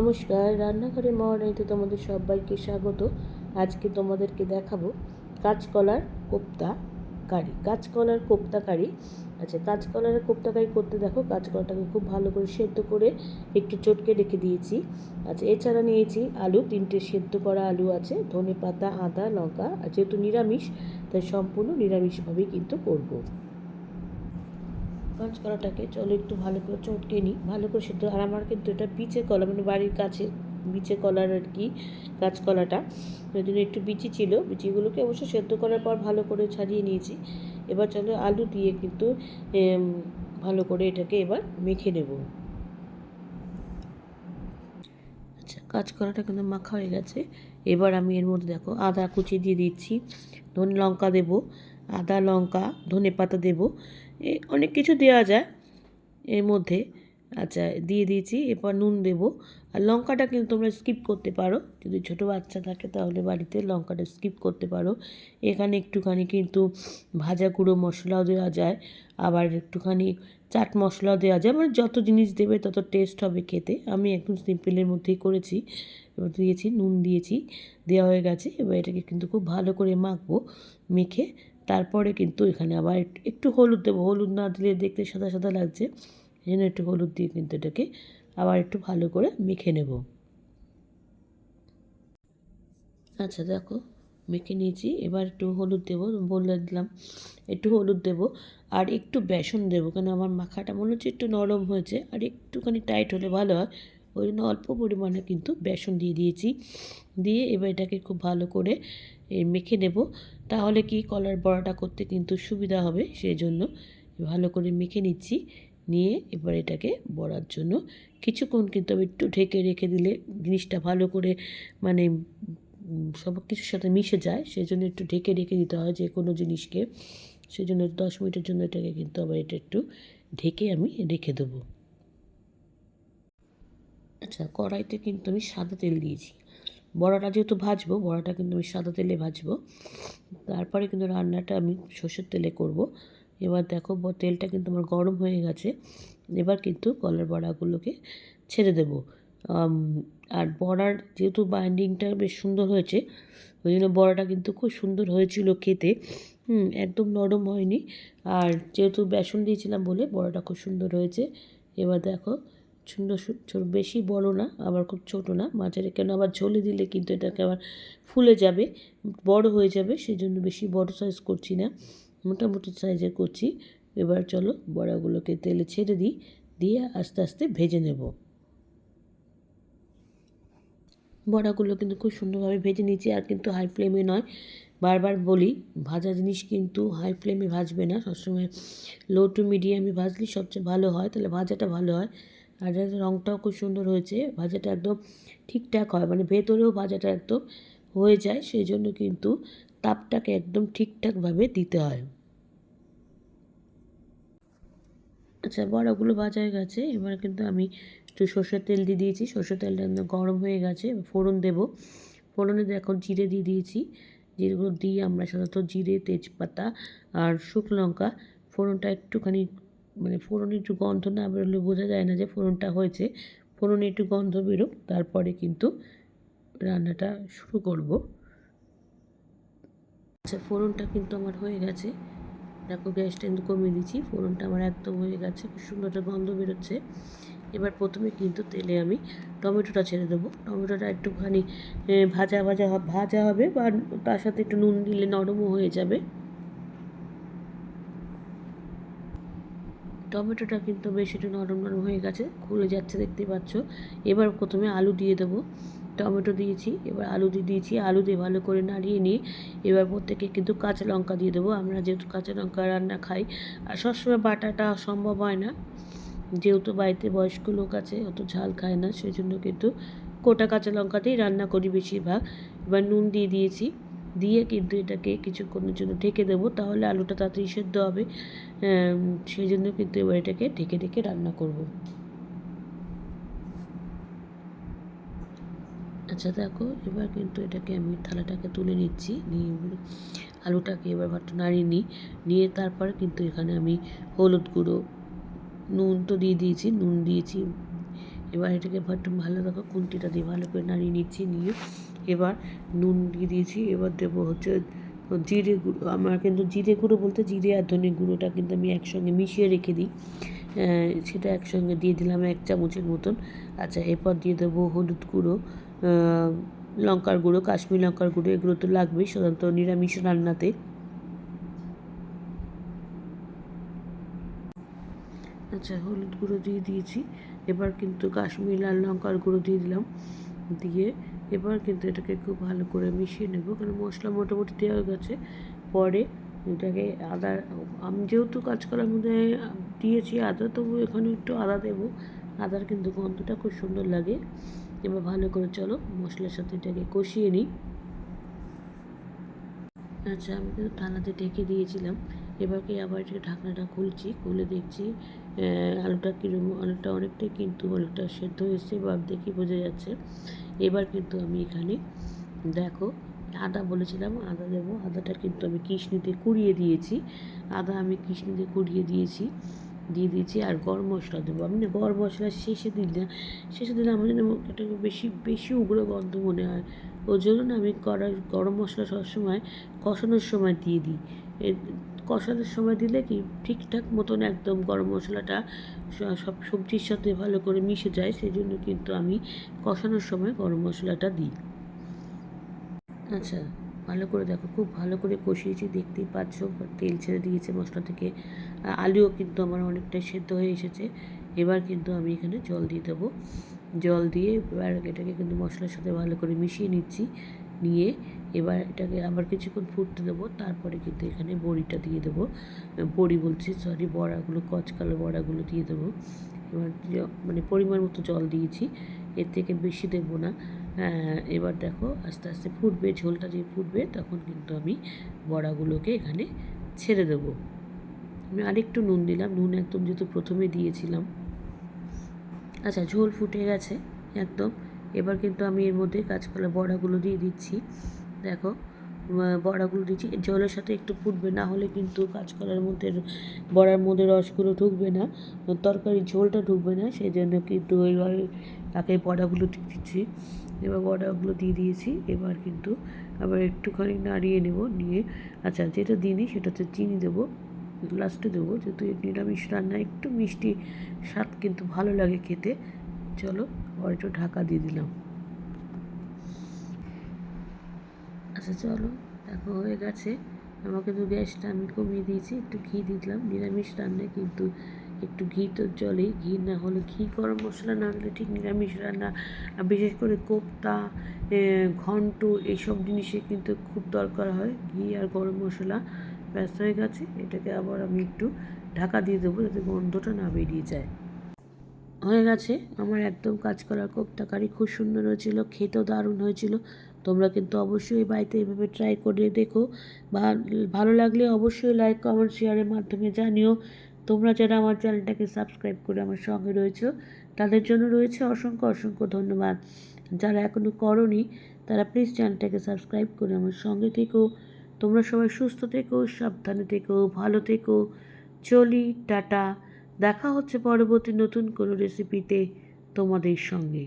নমস্কার, রান্নাঘরে মর্নিংতে তোমাদের সবাইকে স্বাগত। আজকে তোমাদেরকে দেখাবো কাঁচকলার কোপ্তা কারি। কাঁচকলার কোপ্তা কারি। আচ্ছা, কাঁচকলার কোপ্তা কারি করতে দেখো, কাঁচকলাটাকে খুব ভালো করে সেদ্ধ করে একটু চটকে রেখে দিয়েছি। আচ্ছা, এছাড়া নিয়েছি আলু, 3টে সেদ্ধ করা আলু আছে, ধনে পাতা, আদা, লঙ্কা। আর যেহেতু নিরামিষ, তাই সম্পূর্ণ নিরামিষভাবেই কিন্তু করবো। কাঁচকলাটাকে চলো একটু ভালো করে চটকে নিই, ভালো করে সেদ্ধ। আর আমার কিন্তু এটা বিচে কলা, মানে বাড়ির কাছে বিচে কলার আর কি কাঁচকলাটা, ওই জন্য একটু বিচি ছিল। বিচিগুলোকে অবশ্য সেদ্ধ করার পর ভালো করে ছাড়িয়ে নিয়েছি। এবার চলো আলু দিয়ে কিন্তু ভালো করে এটাকে এবার মেখে নেব। আচ্ছা, কাঁচকলাটা কিন্তু মাখা হয়ে গেছে। এবার আমি এর মধ্যে দেখো আদা কুচি দিয়ে দিচ্ছি, ধনে লঙ্কা দেবো, আদা লঙ্কা ধনে পাতা দেবো, অনেক কিছু দেওয়া যায় এর মধ্যে। আচ্ছা, দিয়ে দিয়েছি। এরপর নুন দেবো। আর লঙ্কাটা কিন্তু তোমরা স্কিপ করতে পারো, যদি ছোটো বাচ্চা থাকে তাহলে বাড়িতে লঙ্কাটা স্কিপ করতে পারো। এখানে একটুখানি কিন্তু ভাজা গুঁড়ো মশলাও দেওয়া যায়, আবার একটুখানি চাট মশলাও দেওয়া যায়, মানে যত জিনিস দেবে তত টেস্ট হবে খেতে। আমি একদম সিম্পলের মধ্যেই করেছি। এবার দিয়েছি, নুন দিয়েছি, দেওয়া হয়ে গেছে। এবার এটাকে কিন্তু খুব ভালো করে মাখবো। মেখে তারপরে কিন্তু এখানে আবার একটু হলুদ দেবো। হলুদ না দিলে দেখতে সাদা সাদা লাগছে, এই জন্য একটু হলুদ দিয়ে কিন্তু এটাকে আবার একটু ভালো করে মেখে নেব। আচ্ছা দেখো, মেখে নিয়েছি। এবার একটু হলুদ দেবো, বলে দিলাম একটু হলুদ দেবো, আর একটু বেসন দেবো, কেন আমার মাখাটা মনে হচ্ছে একটু নরম হয়েছে, আর একটুখানি টাইট হলে ভালো হয়। ওই জন্য অল্প পরিমাণে কিন্তু বেসন দিয়ে দিয়েছি। দিয়ে এবার এটাকে খুব ভালো করে মেখে নেব। তাহলে কি কলার বড়াটা করতে কিন্তু সুবিধা হবে, সেই জন্য ভালো করে মেখে নিচ্ছি। নিয়ে এবার এটাকে বড়ার জন্য কিছুক্ষণ কিন্তু আমি একটু ঢেকে রেখে দিলে জিনিসটা ভালো করে মানে সব কিছুর সাথে মিশে যায়, সেই জন্য একটু ঢেকে রেখে দিতে হয় যে কোনো জিনিসকে। সেই জন্য 10 মিনিটের জন্য এটাকে কিন্তু আবার এটা একটু ঢেকে আমি রেখে দেবো। আচ্ছা, কড়াইতে কিন্তু আমি সাদা তেল দিয়েছি। বড়াটা যেহেতু ভাজবো, বড়াটা কিন্তু আমি সাদা তেলে ভাজবো। তারপরে কিন্তু রান্নাটা আমি সর্ষের তেলে করব। এবার দেখো তেলটা কিন্তু আমার গরম হয়ে গেছে। এবার কিন্তু কলার বড়াগুলোকে ছেড়ে দেবো। আর বড়ার যেহেতু বাইন্ডিংটা বেশ সুন্দর হয়েছে, ওই জন্য বড়াটা কিন্তু খুব সুন্দর হয়েছিল খেতে। একদম নরম হয়নি। আর যেহেতু বেসন দিয়েছিলাম বলে বড়াটা খুব সুন্দর হয়েছে। এবার দেখো সুন্দর, বেশি বড় না আবার খুব ছোট না, মাঝারি, কেন আবার ঝোলে দিলে কিন্তু এটাকে আবার ফুলে যাবে, বড় হয়ে যাবে, সেই জন্য বেশি বড় সাইজ করছি না, মোটামুটি সাইজের করছি। এবার চলো বড়াগুলোকে তেলে ছেড়ে দিই, দিয়ে আস্তে আস্তে ভেজে নেব। বড়াগুলো কিন্তু খুব সুন্দরভাবে ভেজে নিয়েছি, আর কিন্তু হাই ফ্লেমে নয়। বারবার বলি, ভাজা জিনিস কিন্তু হাই ফ্লেমে ভাজবে না, সবসময় লো টু মিডিয়ামে ভাজলে সবচেয়ে ভালো হয়, তাহলে ভাজাটা ভালো হয়। আর রঙটাও খুব সুন্দর হয়েছে, ভাজাটা একদম ঠিকঠাক হয়, মানে ভেতরেও ভাজাটা একদম হয়ে যায়, সেই জন্য কিন্তু তাপটাকে একদম ঠিকঠাকভাবে দিতে হয়। আচ্ছা, বড়াগুলো ভাজা হয়ে গেছে। এবার কিন্তু আমি একটু সর্ষের তেল দিয়ে দিয়েছি, সর্ষের তেলটা গরম হয়ে গেছে। ফোড়ন দেব, ফোড়নে এখন জিরে দিয়ে দিয়েছি। জিরেগুলো দিয়ে আমরা সাধারণত জিরে, তেজপাতা আর শুকনো লঙ্কা, ফোড়নটা একটুখানি মানে ফোড়নে একটু গন্ধ না বেরোলে বোঝা যায় না যে ফোড়নটা হয়েছে। ফোড়নে একটু গন্ধ বেরোক, তারপরে কিন্তু রান্নাটা শুরু করব। আচ্ছা, ফোড়নটা কিন্তু আমার হয়ে গেছে। দেখো গ্যাসটা কিন্তু কমিয়ে দিচ্ছি, ফোড়নটা আমার একদম হয়ে গেছে, খুব সুন্দর একটা গন্ধ বেরোচ্ছে। এবার প্রথমে কিন্তু তেলে আমি টমেটোটা ছেড়ে দেবো। টমেটোটা একটুখানি ভাজা ভাজা ভাজা হবে, বা তার সাথে একটু নুন দিলে নরমও হয়ে যাবে। টমেটোটা কিন্তু বেশ একটু নরম নরম হয়ে গেছে, খুলে যাচ্ছে দেখতে পাচ্ছ। এবার প্রথমে আলু দিয়ে দেবো। টমেটো দিয়েছি, এবার আলু দিয়ে দিয়েছি। আলু দিয়ে ভালো করে নাড়িয়ে নিয়ে এবার প্রত্যেকে কিন্তু কাঁচা লঙ্কা দিয়ে দেবো। আমরা যেহেতু কাঁচা লঙ্কা রান্না খাই, আর সবসময় বাটাটা সম্ভব হয় না, যেহেতু বাড়িতে বয়স্ক লোক আছে, অত ঝাল খায় না, সেই জন্য কিন্তু গোটা কাঁচা লঙ্কাতেই রান্না করি বেশিরভাগ। এবার নুন দিয়ে দিয়েছি, দিয়ে কিন্তু এটাকে কিছুক্ষণের জন্য ঢেকে দেবো, তাহলে আলুটা তাড়াতাড়ি সেদ্ধ হবে। সেই জন্য কিন্তু এবার এটাকে ঢেকে ঢেকে রান্না করব। আচ্ছা দেখো, এবার কিন্তু এটাকে আমি থালাটাকে তুলে নিচ্ছি, নিয়ে আলুটাকে এবার একটু নাড়িয়ে নিই। নিয়ে তারপরে কিন্তু এখানে আমি হলুদ গুঁড়ো, নুন তো দিয়ে দিয়েছি, নুন দিয়েছি, এবার এটাকে একটু ভালো দেখো খুন্তিটা দিয়ে ভালো করে নাড়িয়ে নিচ্ছি, নিয়ে এবার নুন দিয়ে দিয়েছি। এবার দেবো হচ্ছে জিরে গুঁড়ো। আমার কিন্তু জিরে গুঁড়ো বলতে জিরে আর ধনে গুঁড়োটা কিন্তু আমি একসঙ্গে মিশিয়ে রেখে দিই, সেটা একসঙ্গে দিয়ে দিলাম 1 চামচের মতন। আচ্ছা, এরপর দিয়ে দেবো হলুদ গুঁড়ো, লঙ্কার গুঁড়ো, কাশ্মীর লঙ্কার গুঁড়ো, এগুলো তো লাগবেই সাধারণত নিরামিষ রান্নাতে। আচ্ছা, হলুদ গুঁড়ো দিয়ে দিয়েছি। এবার কিন্তু কাশ্মীর লাল লঙ্কার গুঁড়ো দিয়ে দিলাম, দিয়ে এবার কিন্তু এটাকে খুব ভালো করে মিশিয়ে নেব, কারণ মশলা মোটামুটি দেওয়া হয়ে গেছে। পরে এটাকে আমি যেহেতু কাঁচকলার মধ্যে দিয়েছি আদা, তবু এখানে একটু আদা দেবো। আদার কিন্তু গন্ধটা খুব সুন্দর লাগে। এবার ভালো করে চলো মশলার সাথে এটাকে কষিয়ে নিই। আচ্ছা, আমি কিন্তু থালাতে ঢেকে দিয়েছিলাম। এবারকে আবার এটাকে ঢাকনাটা খুলছি, খুলে দেখছি আলুটা অনেকটাই কিন্তু অনেকটা সেদ্ধ হয়েছে, বা দেখি বোঝা যাচ্ছে। এবার কিন্তু আমি এখানে দেখো আদা বলেছিলাম, আদা দেবো। আদাটা কিন্তু আমি কিশনিতে কুড়িয়ে দিয়েছি, দিয়ে দিয়েছি। আর গরম মশলা দেবো। আমি না গরম মশলা শেষে দিলে আমার যেন এটাকে বেশি বেশি উগ্র গন্ধ মনে হয়। ওই জন্য না আমি গরম মশলা সবসময় কষানোর সময় দিয়ে দিই। কষানোর সময় দিলে কি ঠিকঠাক মতন একদম গরম মশলাটা সব সবজির সাথে ভালো করে মিশে যায়, সেই জন্য কিন্তু আমি কষানোর সময় গরম মশলাটা দিই। আচ্ছা, ভালো করে দেখো, খুব ভালো করে কষিয়েছি, দেখতেই পাচ্ছ তেল ছেড়ে দিয়েছে মশলা থেকে। আলুও কিন্তু আমার অনেকটাই সেদ্ধ হয়ে এসেছে। এবার কিন্তু আমি এখানে জল দিয়ে দেবো। জল দিয়ে এবার এটাকে কিন্তু মশলার সাথে ভালো করে মিশিয়ে নিচ্ছি, নিয়ে এবার এটাকে আবার কিছুক্ষণ ফুটতে দেবো। তারপরে কিন্তু এখানে বড়িটা দিয়ে দেবো, বড়াগুলো, কচকালো বড়াগুলো দিয়ে দেবো। এবার মানে পরিমাণ মতো জল দিয়েছি, এর থেকে বেশি দেবো না। এবার দেখো আস্তে আস্তে ফুটবে, ঝোলটা যে ফুটবে তখন কিন্তু আমি বড়াগুলোকে এখানে ছেড়ে দেবো। আমি আরেকটু নুন দিলাম, নুন একদম যেহেতু প্রথমে দিয়েছিলাম। আচ্ছা, ঝোল ফুটে গেছে একদম। এবার কিন্তু আমি এর মধ্যে কাঁচকলা বড়াগুলো দিয়ে দিচ্ছি। দেখো বড়াগুলো দিচ্ছি, ঝোলের সাথে একটু ফুটবে, না হলে কিন্তু কাঁচকলার মধ্যে বড়ার মধ্যে রসগুলো ঢুকবে না, তরকারির ঝোলটা ঢুকবে না, সেই জন্য কিন্তু ওইভাবে তাকে বড়াগুলো দিয়ে দিচ্ছি। এবার বড়াগুলো দিয়ে দিয়েছি। এবার কিন্তু আবার একটুখানি নাড়িয়ে নেব, নিয়ে আচ্ছা যেটা দিইনি সেটা হচ্ছে চিনি দেবো, লাস্টে দেবো, যেহেতু নিরামিষ রান্না একটু মিষ্টি স্বাদ কিন্তু ভালো লাগে খেতে। চলো আবার একটু ঢাকা দিয়ে দিলাম। আচ্ছা চলো, দেখো হয়ে গেছে। আমাকে তো গ্যাসটা আমি কমিয়ে দিয়েছি, একটু ঘি দিয়ে দিলাম। নিরামিষ রান্নায় কিন্তু একটু ঘি তো চলেই, ঘি না হলে, ঘি গরম মশলা না হলে ঠিক নিরামিষ রান্না, বিশেষ করে কোপ্তা, ঘন্ট, এইসব জিনিসে কিন্তু খুব দরকার হয় ঘি আর গরম মশলা। ব্যস্ত হয়ে গেছে, এটাকে আবার আমি একটু ঢাকা দিয়ে দেবো যাতে গন্ধটা না বেরিয়ে যায়। হয়ে গেছে আমার একদম কাঁচকলার কোপ্তা কারি, খুব সুন্দর হয়েছিল, খেতেও দারুণ হয়েছিল। তোমরা কিন্তু অবশ্যই বাড়িতে এইভাবে ট্রাই করে দেখো, বা ভালো লাগলে অবশ্যই লাইক কমেন্ট শেয়ারের মাধ্যমে জানিও। তোমরা যারা আমার চ্যানেলটাকে সাবস্ক্রাইব করে আমার সঙ্গে রয়েছো, তাদের জন্য রয়েছে অসংখ্য অসংখ্য ধন্যবাদ। যারা এখনও করোনি তারা প্লিজ চ্যানেলটাকে সাবস্ক্রাইব করে আমার সঙ্গে থেকো। তোমরা সবাই সুস্থ থেকো, সাবধানে থেকো, ভালো থেকো। চলি, টাটা। দেখা হচ্ছে পরবর্তী নতুন কোনো রেসিপিতে তোমাদের সঙ্গে।